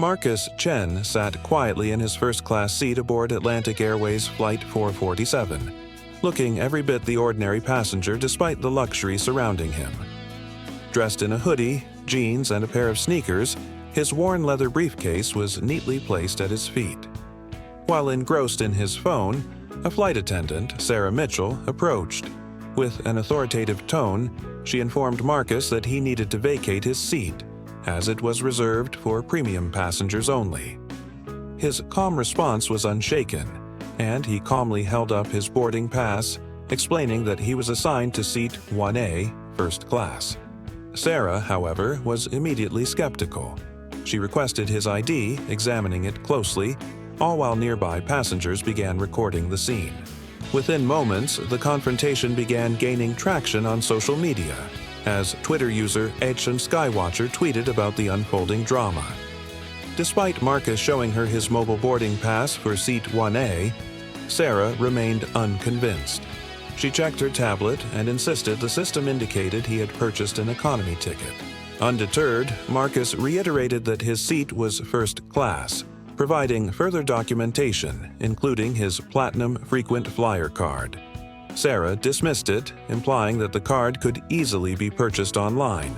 Marcus Chen sat quietly in his first-class seat aboard Atlantic Airways Flight 447, looking every bit the ordinary passenger despite the luxury surrounding him. Dressed in a hoodie, jeans, and a pair of sneakers, his worn leather briefcase was neatly placed at his feet. While engrossed in his phone, a flight attendant, Sarah Mitchell, approached. With an authoritative tone, she informed Marcus that he needed to vacate his seat, as it was reserved for premium passengers only. His calm response was unshaken, and he calmly held up his boarding pass, explaining that he was assigned to seat 1A, first class. Sarah, however, was immediately skeptical. She requested his ID, examining it closely, all while nearby passengers began recording the scene. Within moments, the confrontation began gaining traction on social media, as Twitter user @Skywatcher tweeted about the unfolding drama. Despite Marcus showing her his mobile boarding pass for seat 1A, Sarah remained unconvinced. She checked her tablet and insisted the system indicated he had purchased an economy ticket. Undeterred, Marcus reiterated that his seat was first class, providing further documentation, including his Platinum Frequent Flyer card. Sarah dismissed it, implying that the card could easily be purchased online.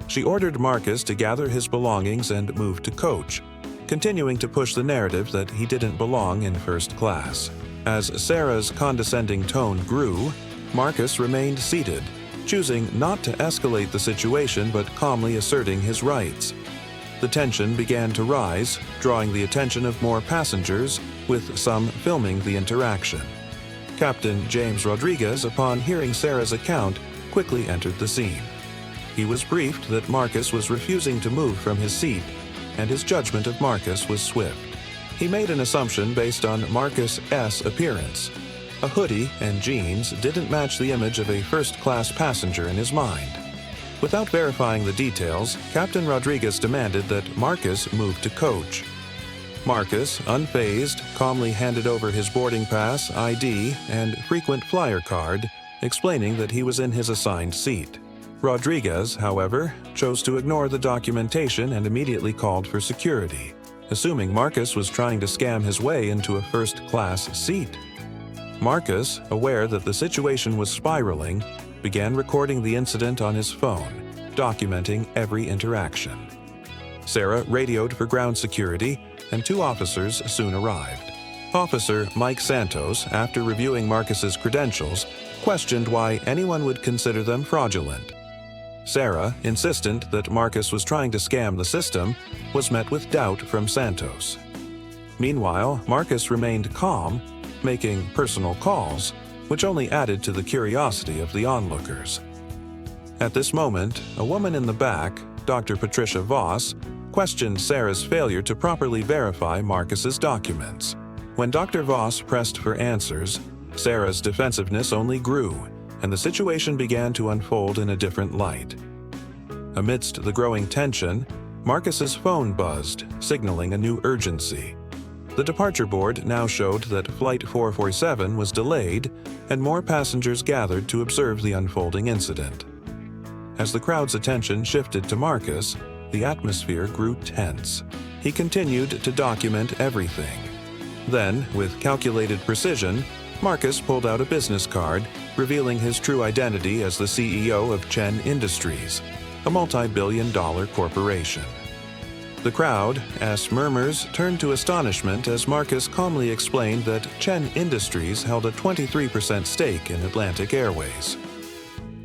She ordered Marcus to gather his belongings and move to coach, continuing to push the narrative that he didn't belong in first class. As Sarah's condescending tone grew, Marcus remained seated, choosing not to escalate the situation but calmly asserting his rights. The tension began to rise, drawing the attention of more passengers, with some filming the interaction. Captain James Rodriguez, upon hearing Sarah's account, quickly entered the scene. He was briefed that Marcus was refusing to move from his seat, and his judgment of Marcus was swift. He made an assumption based on Marcus' appearance. A hoodie and jeans didn't match the image of a first-class passenger in his mind. Without verifying the details, Captain Rodriguez demanded that Marcus move to coach. Marcus, unfazed, calmly handed over his boarding pass, ID, and frequent flyer card, explaining that he was in his assigned seat. Rodriguez, however, chose to ignore the documentation and immediately called for security, assuming Marcus was trying to scam his way into a first-class seat. Marcus, aware that the situation was spiraling, began recording the incident on his phone, documenting every interaction. Sarah radioed for ground security, and 2 officers soon arrived. Officer Mike Santos, after reviewing Marcus's credentials, questioned why anyone would consider them fraudulent. Sarah, insistent that Marcus was trying to scam the system, was met with doubt from Santos. Meanwhile, Marcus remained calm, making personal calls, which only added to the curiosity of the onlookers. At this moment, a woman in the back, Dr. Patricia Voss, questioned Sarah's failure to properly verify Marcus's documents. When Dr. Voss pressed for answers, Sarah's defensiveness only grew, and the situation began to unfold in a different light. Amidst the growing tension, Marcus's phone buzzed, signaling a new urgency. The departure board now showed that Flight 447 was delayed, and more passengers gathered to observe the unfolding incident. As the crowd's attention shifted to Marcus, the atmosphere grew tense. He continued to document everything. Then, with calculated precision, Marcus pulled out a business card, revealing his true identity as the CEO of Chen Industries, a multi-billion-dollar corporation. The crowd, as murmurs, turned to astonishment as Marcus calmly explained that Chen Industries held a 23% stake in Atlantic Airways.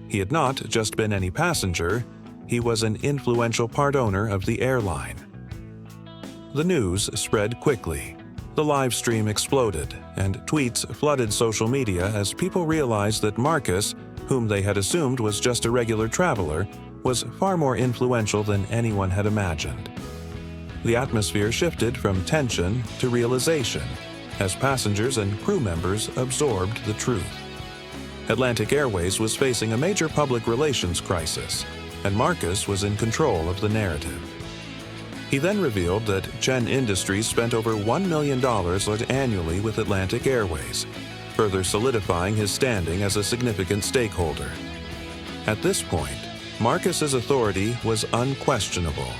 He had not just been any passenger, he was an influential part owner of the airline. The news spread quickly. The live stream exploded, and tweets flooded social media as people realized that Marcus, whom they had assumed was just a regular traveler, was far more influential than anyone had imagined. The atmosphere shifted from tension to realization as passengers and crew members absorbed the truth. Atlantic Airways was facing a major public relations crisis, and Marcus was in control of the narrative. He then revealed that Chen Industries spent over $1 million annually with Atlantic Airways, further solidifying his standing as a significant stakeholder. At this point, Marcus's authority was unquestionable.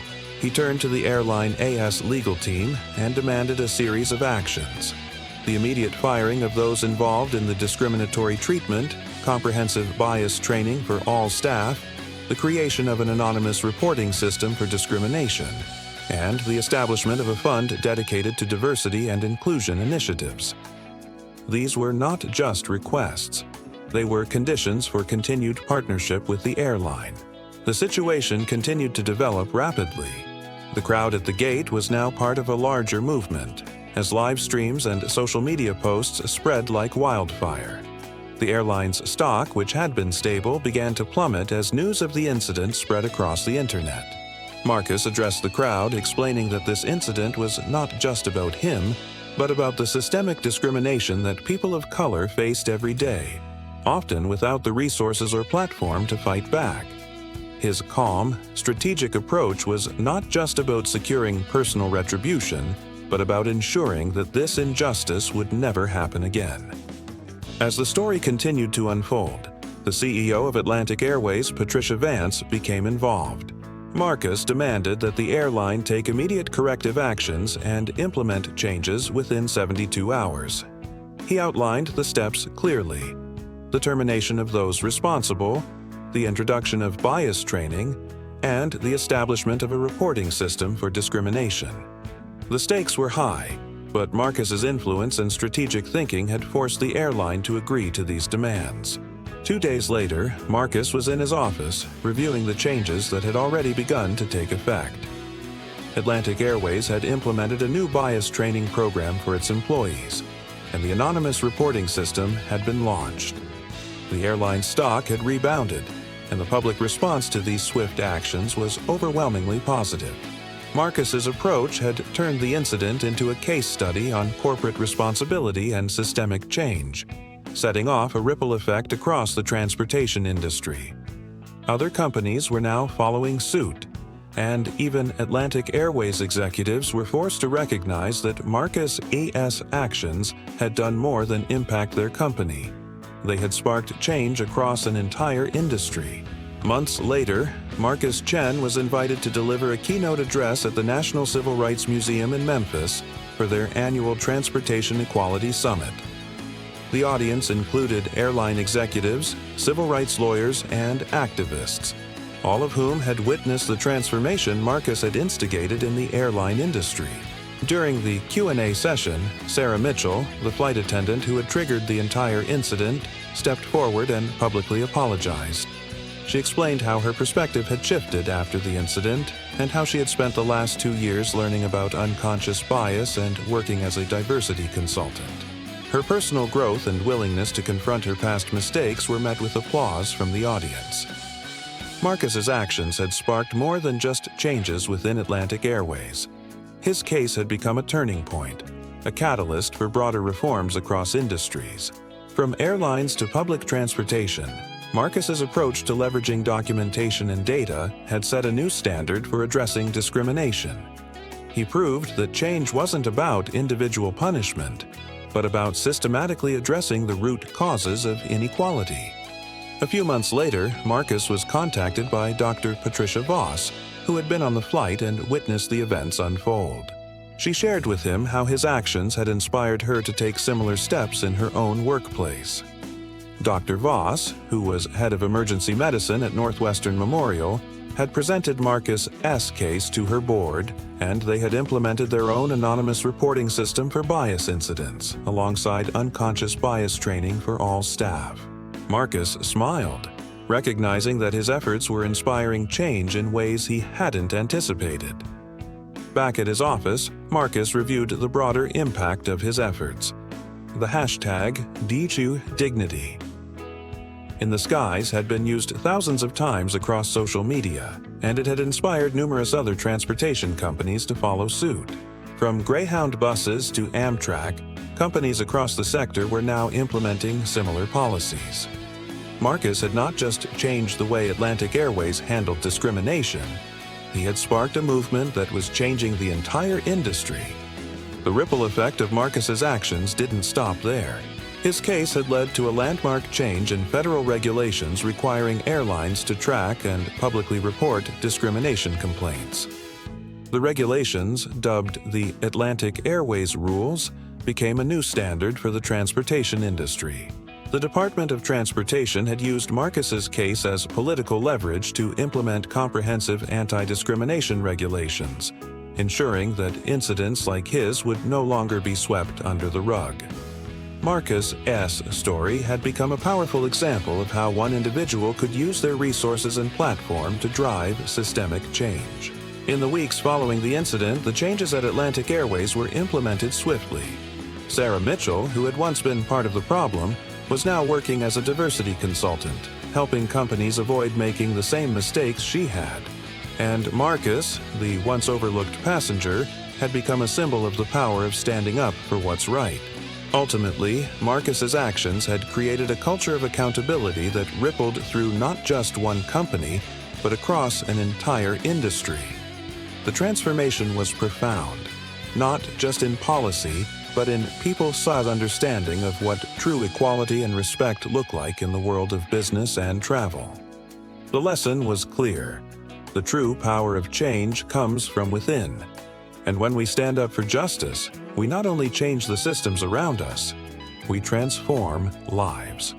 he turned to the airline AS legal team and demanded a series of actions: the immediate firing of those involved in the discriminatory treatment, comprehensive bias training for all staff, the creation of an anonymous reporting system for discrimination, and the establishment of a fund dedicated to diversity and inclusion initiatives. These were not just requests. They were conditions for continued partnership with the airline. The situation continued to develop rapidly. The crowd at the gate was now part of a larger movement, as live streams and social media posts spread like wildfire. The airline's stock, which had been stable, began to plummet as news of the incident spread across the internet. Marcus addressed the crowd, explaining that this incident was not just about him, but about the systemic discrimination that people of color faced every day, often without the resources or platform to fight back. His calm, strategic approach was not just about securing personal retribution, but about ensuring that this injustice would never happen again. As the story continued to unfold, the CEO of Atlantic Airways, Patricia Vance, became involved. Marcus demanded that the airline take immediate corrective actions and implement changes within 72 hours. He outlined the steps clearly: the termination of those responsible, the introduction of bias training, and the establishment of a reporting system for discrimination. The stakes were high, but Marcus's influence and strategic thinking had forced the airline to agree to these demands. 2 days later, Marcus was in his office, reviewing the changes that had already begun to take effect. Atlantic Airways had implemented a new bias training program for its employees, and the anonymous reporting system had been launched. The airline stock had rebounded, and the public response to these swift actions was overwhelmingly positive. Marcus's approach had turned the incident into a case study on corporate responsibility and systemic change, setting off a ripple effect across the transportation industry. Other companies were now following suit, and even Atlantic Airways executives were forced to recognize that Marcus A.S. actions had done more than impact their company. They had sparked change across an entire industry. Months later, Marcus Chen was invited to deliver a keynote address at the National Civil Rights Museum in Memphis for their annual Transportation Equality Summit. The audience included airline executives, civil rights lawyers, and activists, all of whom had witnessed the transformation Marcus had instigated in the airline industry. During the Q&A session, Sarah Mitchell, the flight attendant who had triggered the entire incident, stepped forward and publicly apologized. She explained how her perspective had shifted after the incident and how she had spent the last 2 years learning about unconscious bias and working as a diversity consultant. Her personal growth and willingness to confront her past mistakes were met with applause from the audience. Marcus's actions had sparked more than just changes within Atlantic Airways. His case had become a turning point, a catalyst for broader reforms across industries. From airlines to public transportation, Marcus's approach to leveraging documentation and data had set a new standard for addressing discrimination. He proved that change wasn't about individual punishment, but about systematically addressing the root causes of inequality. A few months later, Marcus was contacted by Dr. Patricia Voss, who had been on the flight and witnessed the events unfold. She shared with him how his actions had inspired her to take similar steps in her own workplace. Dr. Voss, who was head of emergency medicine at Northwestern Memorial, had presented Marcus' case to her board, and they had implemented their own anonymous reporting system for bias incidents, alongside unconscious bias training for all staff. Marcus smiled, recognizing that his efforts were inspiring change in ways he hadn't anticipated. Back at his office, Marcus reviewed the broader impact of his efforts. The hashtag #DChoose in the skies had been used thousands of times across social media, and it had inspired numerous other transportation companies to follow suit. From Greyhound buses to Amtrak, companies across the sector were now implementing similar policies. Marcus had not just changed the way Atlantic Airways handled discrimination, he had sparked a movement that was changing the entire industry. The ripple effect of Marcus's actions didn't stop there. His case had led to a landmark change in federal regulations requiring airlines to track and publicly report discrimination complaints. The regulations, dubbed the Atlantic Airways Rules, became a new standard for the transportation industry. The Department of Transportation had used Marcus's case as political leverage to implement comprehensive anti-discrimination regulations, ensuring that incidents like his would no longer be swept under the rug. Marcus S. story had become a powerful example of how one individual could use their resources and platform to drive systemic change. In the weeks following the incident, the changes at Atlantic Airways were implemented swiftly. Sarah Mitchell, who had once been part of the problem, was now working as a diversity consultant, helping companies avoid making the same mistakes she had. And Marcus, the once overlooked passenger, had become a symbol of the power of standing up for what's right. Ultimately, Marcus's actions had created a culture of accountability that rippled through not just one company, but across an entire industry. The transformation was profound, not just in policy, but in people's understanding of what true equality and respect look like in the world of business and travel. The lesson was clear. The true power of change comes from within. And when we stand up for justice, we not only change the systems around us, we transform lives.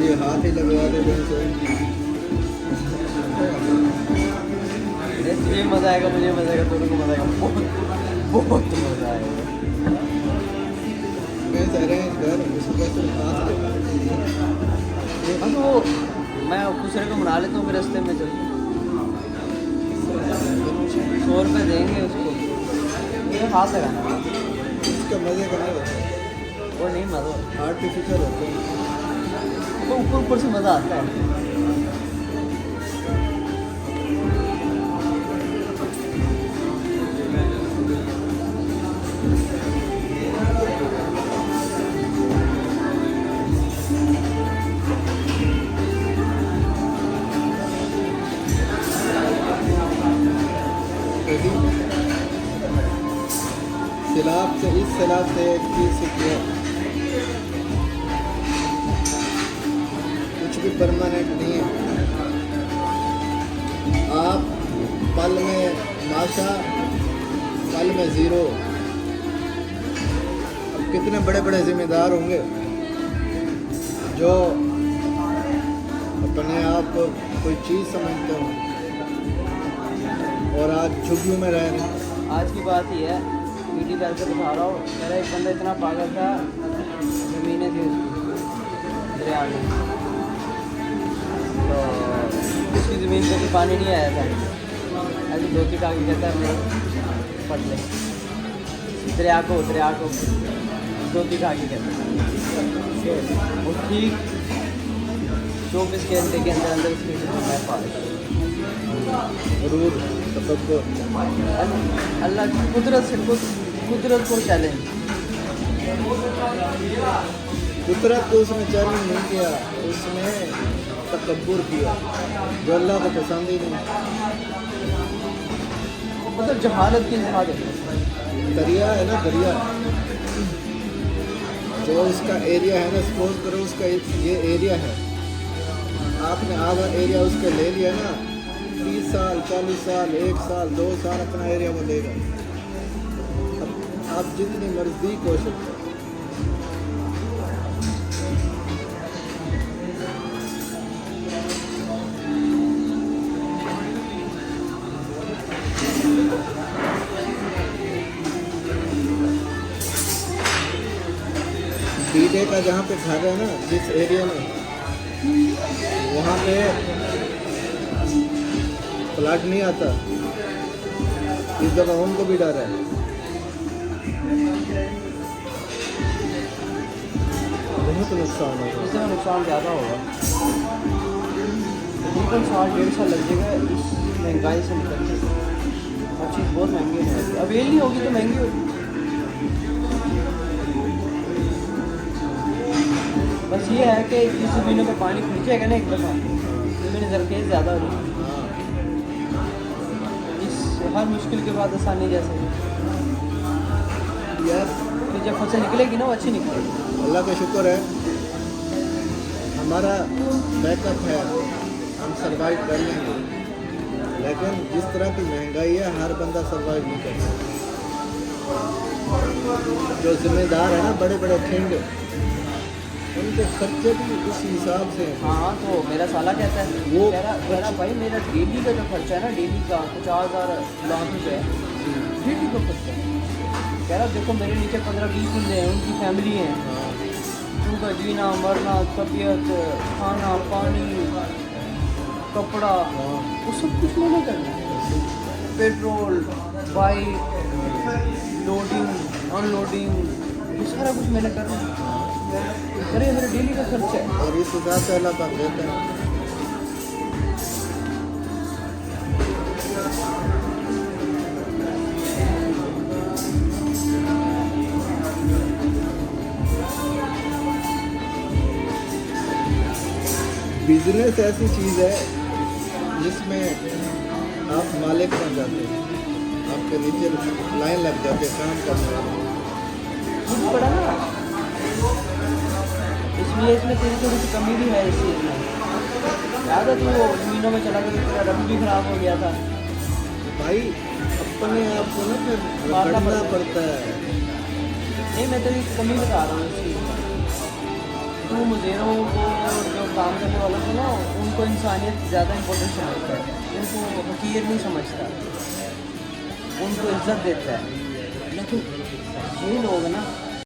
ये हाथ ही लगवा दे तुझे मजा आएगा, मुझे मजा आएगा, दोनों को मजा आएगा, बहुत मजा आएगा। मैं जा रहे हैं घर, सुबह से हाँ तो मैं दूसरे को मना लेता हूँ, फिर रास्ते में चलता हूँ। 100 रुपये देंगे उसको, ये हाथ लगाना इसका मजे का नहीं होता, वो नहीं मजा आर्टिफिशियल होता है, तो ऊपर से मज़ा आता है। इस सलाब से एक चीज़ सीखिए, कुछ भी परमानेंट नहीं है। आप पल में माशा, पल में ज़ीरो। अब कितने बड़े बड़े जिम्मेदार होंगे जो अपने आप को कोई चीज़ समझते हो और आज झुग्गियों में रह रहे हैं। आज की बात ही है, वीडियो करके दिखा रहा हूँ, मेरा एक बंदा इतना पागल था, ज़मीनें थी उसकी दरिया में, तो उसकी ज़मीन पे भी पानी नहीं आया था, ऐसे धोती का भी कहता है मेरे पट ले दरिया को धोती का भी कहता है। वो ठीक 24 घंटे के अंदर उसकी मैं पा रूद अल्लाह की कुदरत को चैलेंज, कुदरत को उसने चैलेंज नहीं किया, उसने तकब्बुर किया जो अल्लाह को पसंद ही नहीं। मतलब जहालत की इंतहा दरिया है ना, दरिया जो उसका एरिया है ना, सपोज करो उसका ये एरिया है, आपने आधा एरिया उसका ले लिया ना, 30 साल 40 साल 1 साल 2 साल अपना एरिया वो देगा। आप जितनी मर्जी कोशिश करें, डीडे का जहाँ पे घर है ना, जिस एरिया में, वहाँ पे फ्लड नहीं आता, इस दफा उनको भी डर है। बहुत नुकसान है, इस दफा नुकसान ज़्यादा होगा, तकरीबन 1.5 साल लग जाएगा इस महंगाई से निकलने। हर चीज़ बहुत महंगी है, अवेल नहीं होगी तो महंगी होगी। बस ये है कि इस ज़मीनों पर पानी खींचेगा ना एक दफ़ा, अपनी ज़रखेज़ ज़्यादा हो रही हाँ है। इस हर मुश्किल के बाद आसानी जैसे यार, फिर जब फसल निकलेगी ना वो अच्छी निकलेगी। अल्लाह का शुक्र है, हमारा बैकअप है, हम सरवाइव कर लेंगे। लेकिन जिस तरह की महंगाई है, हर बंदा सरवाइव नहीं कर सकता। जो जिम्मेदार है ना, बड़े बड़े ठेंगे, उनके खर्चे भी उस हिसाब से हैं। हाँ, तो मेरा साला कहता है, वो कह रहा भाई मेरा डेली का जो खर्चा है ना, डेली का 50,000 लाख रुपये डेली का खर्चा है। कह रहा देखो मेरे नीचे 15-20 बंदे हैं, उनकी फैमिली है, उनका जीना मरना, तबीयत, खाना पानी, कपड़ा, वो सब कुछ मैंने करना है। पेट्रोल, बाइक, लोडिंग अनलोडिंग, ये सारा कुछ मैंने करना है। अरे मेरे डेली का खर्चा है। और इस हिसाब से अल्लाह पाक देता है। बिजनेस ऐसी चीज़ है जिसमें आप मालिक बन जाते हैं, आपके नीचे लाइन लग जाते हैं काम करने वाले। कुछ पड़ा ना, इसलिए इसमें तेरी थोड़ी सी कमी भी है इस चीज़ में। याद है तू वो ज़मीनों में चला गया, तेरा रंग भी खराब हो गया था। भाई अपने आप को ना फिर मारना रगड़ना पड़ता है। नहीं, मैं तेरी कमी बता रहा हूँ इस चीज़ में। तू मुझेरों को, जो काम करने वालों को ना, उनको इंसानियत ज़्यादा इम्पोर्टेंट समझता है, उनको हकीर नहीं समझता, उनको इज्जत देता है। लेकिन ये लोग ना